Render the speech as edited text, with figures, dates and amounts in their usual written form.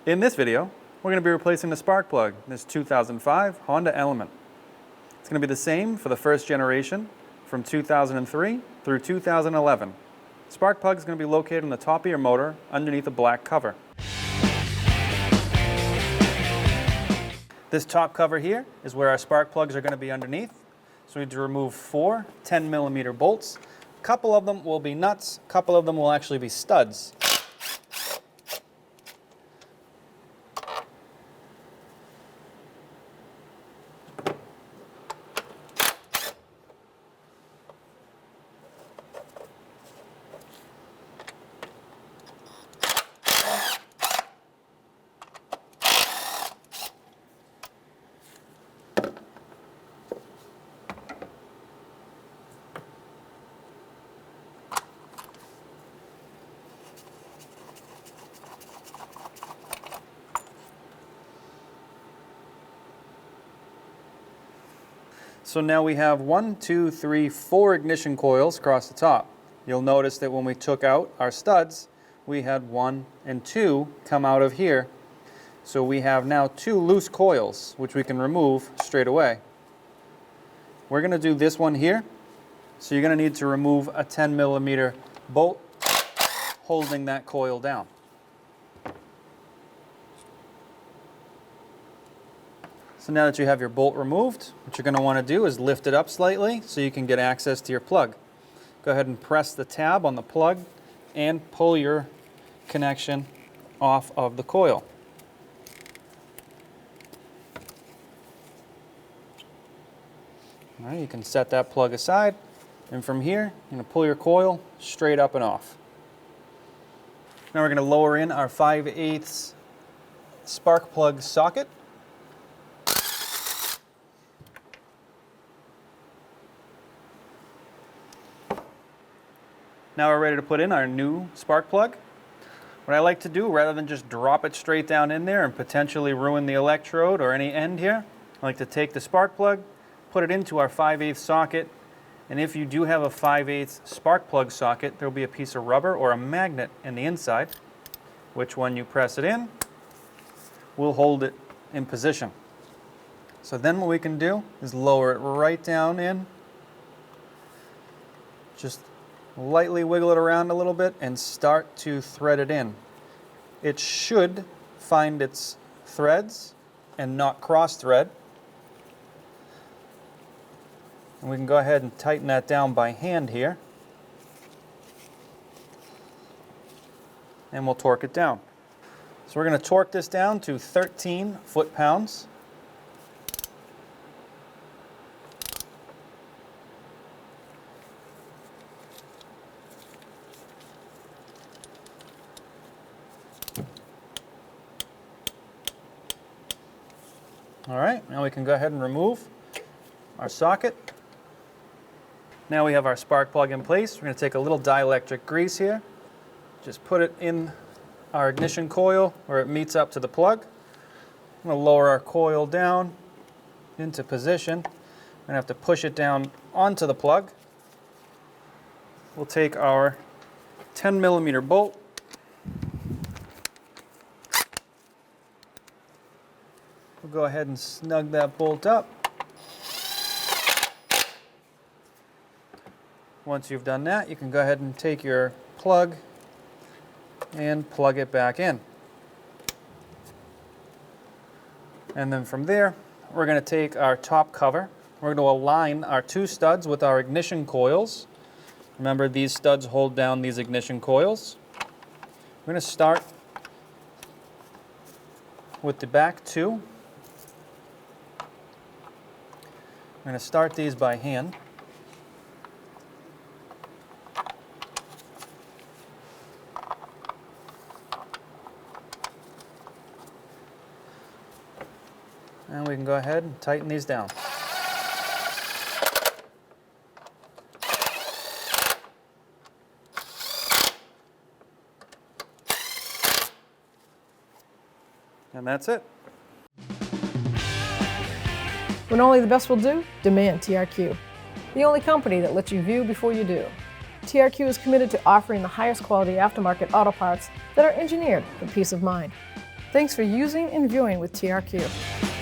In this video, we're going to be replacing the spark plug in this 2005 Honda Element. It's going to be the same for the first generation from 2003 through 2011. The spark plug is going to be located on the top of your motor underneath a black cover. This top cover here is where our spark plugs are going to be underneath. So we need to remove 4 10mm bolts. A couple of them will be nuts, a couple of them will actually be studs. So now we have 4 ignition coils across the top. You'll notice that when we took out our studs, we had 1 and 2 come out of here. So we have now 2 loose coils, which we can remove straight away. We're going to do this one here. So you're going to need to remove a 10mm bolt holding that coil down. So now that you have your bolt removed, what you're going to want to do is lift it up slightly so you can get access to your plug. Go ahead and press the tab on the plug and pull your connection off of the coil. All right, you can set that plug aside, and from here, you're going to pull your coil straight up and off. Now we're going to lower in our 5/8 spark plug socket. Now we're ready to put in our new spark plug. What I like to do, rather than just drop it straight down in there and potentially ruin the electrode or any end here, I like to take the spark plug, put it into our 5/8 socket, and if you do have a 5/8 spark plug socket, there will be a piece of rubber or a magnet in the inside, which when you press it in, will hold it in position. So then what we can do is lower it right down in, just lightly wiggle it around a little bit and start to thread it in. It should find its threads and not cross thread. And we can go ahead and tighten that down by hand here. And we'll torque it down. So we're going to torque this down to 13 foot-pounds. All right, now we can go ahead and remove our socket. Now we have our spark plug in place. We're going to take a little dielectric grease here. Just put it in our ignition coil where it meets up to the plug. I'm going to lower our coil down into position. I'm going to have to push it down onto the plug. We'll take our 10mm bolt. We'll go ahead and snug that bolt up. Once you've done that, you can go ahead and take your plug and plug it back in. And then from there, we're going to take our top cover. We're going to align our 2 studs with our ignition coils. Remember, these studs hold down these ignition coils. We're going to start with the back 2. I'm going to start these by hand. And we can go ahead and tighten these down. And that's it. When only the best will do, demand TRQ. The only company that lets you view before you do. TRQ is committed to offering the highest quality aftermarket auto parts that are engineered for peace of mind. Thanks for using and viewing with TRQ.